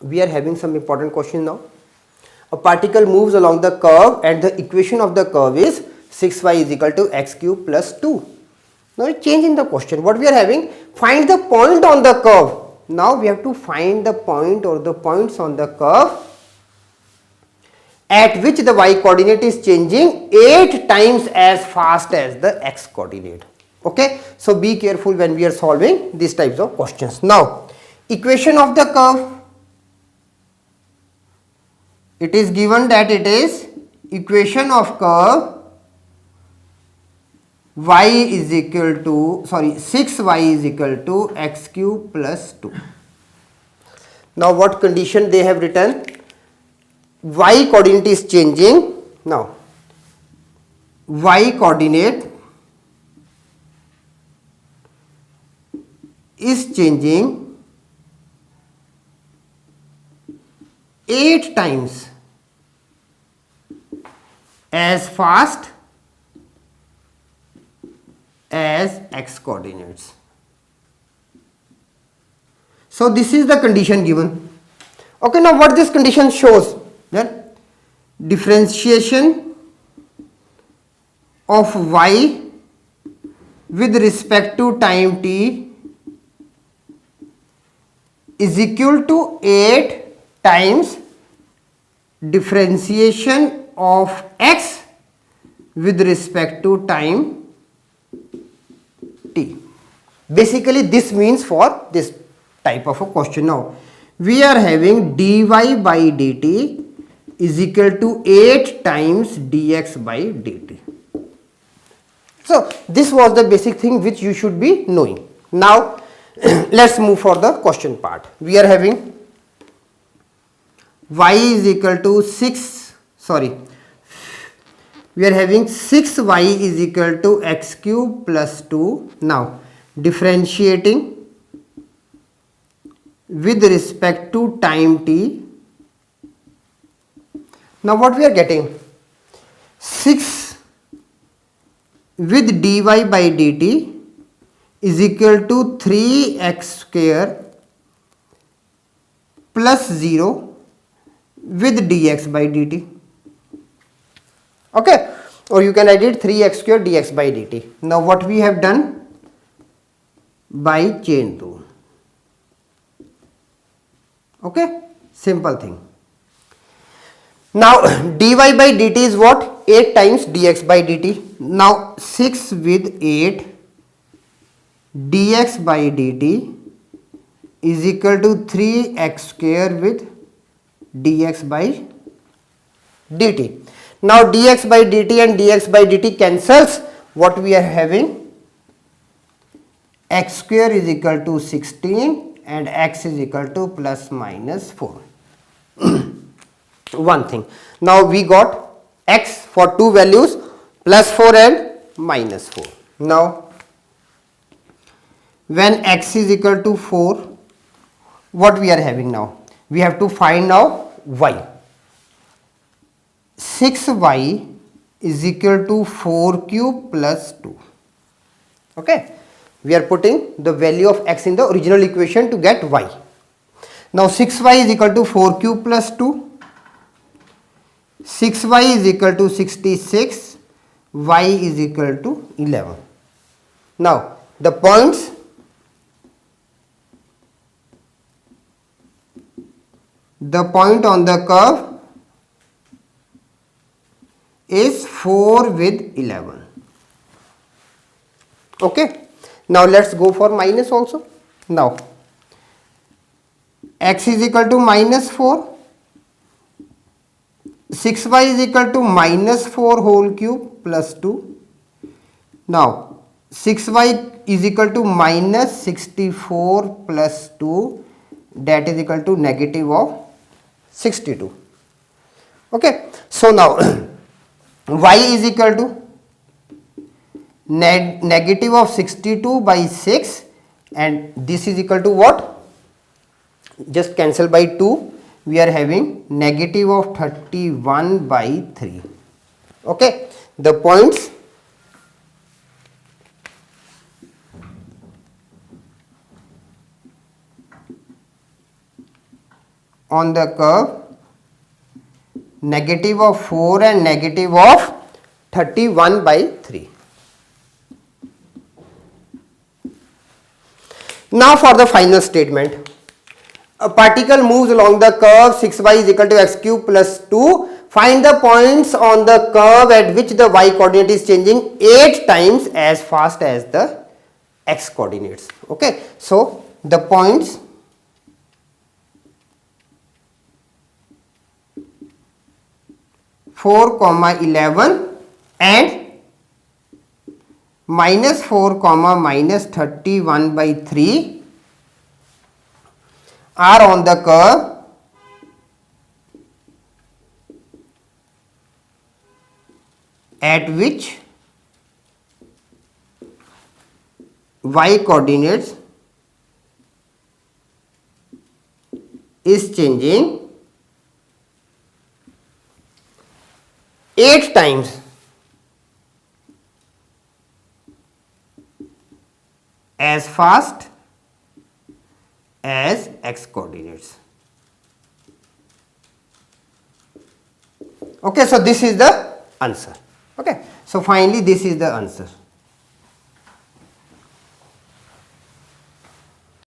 we are having some important question now. A particle moves along the curve and the equation of the curve is 6y is equal to x cube plus 2. Now change in the question. What we are having? Find the point on the curve. Now we have to find the point or the points on the curve at which the y coordinate is changing 8 times as fast as the x coordinate. Okay. So be careful when we are solving these types of questions. Now equation of the curve, it is given that it is equation of curve y is equal to 6y is equal to x cube plus 2. Now what condition they have written? Y coordinate is changing. Now y coordinate is changing 8 times as fast as x coordinates. So this is the condition given. Okay, now what this condition shows? That differentiation of y with respect to time t is equal to 8 times differentiation of x with respect to time t. Basically this means for this type of a question. Now we are having dy by dt is equal to 8 times dx by dt. So this was the basic thing which you should be knowing. Now let's move for the question part. We are having y is equal to 6y is equal to x cube plus 2. Now differentiating with respect to time t. Now what we are getting? 6 with dy by dt is equal to 3x square plus 0 with dx by dt. Okay, or you can write it 3x square dx by dt. Now what we have done? By chain rule. Okay, simple thing. Now dy by dt is what? 8 times dx by dt. Now 6 with 8 dx by dt is equal to 3x square with dx by dt. Now dx by dt and dx by dt cancels. What we are having? X square is equal to 16 and x is equal to plus minus 4. One thing. Now we got x for two values, plus 4 and minus 4. Now when x is equal to 4, what we are having now? We have to find now y. 6y is equal to 4 cube plus 2. Okay. We are putting the value of x in the original equation to get y. Now 6y is equal to 4 cube plus 2. 6y is equal to 66. Y is equal to 11. Now the points, the point on the curve is 4 with 11. Okay. Now let's go for minus also. Now x is equal to minus 4. 6y is equal to minus 4 whole cube plus 2. Now 6y is equal to minus 64 plus 2, that is equal to negative of 62. Okay. So now y is equal to negative of 62 by 6 and this is equal to what? Just cancel by 2. We are having negative of 31 by 3. Okay. The points on the curve negative of 4 and negative of 31 by 3. Now for the final statement. A particle moves along the curve 6y is equal to x cube plus 2. Find the points on the curve at which the y coordinate is changing 8 times as fast as the x coordinates. Okay. So the points (4, 11) and (-4, -31 by 3) are on the curve at which y coordinates is changing 8 times as fast as x coordinates. Okay, so this is the answer. Okay, so finally this is the answer.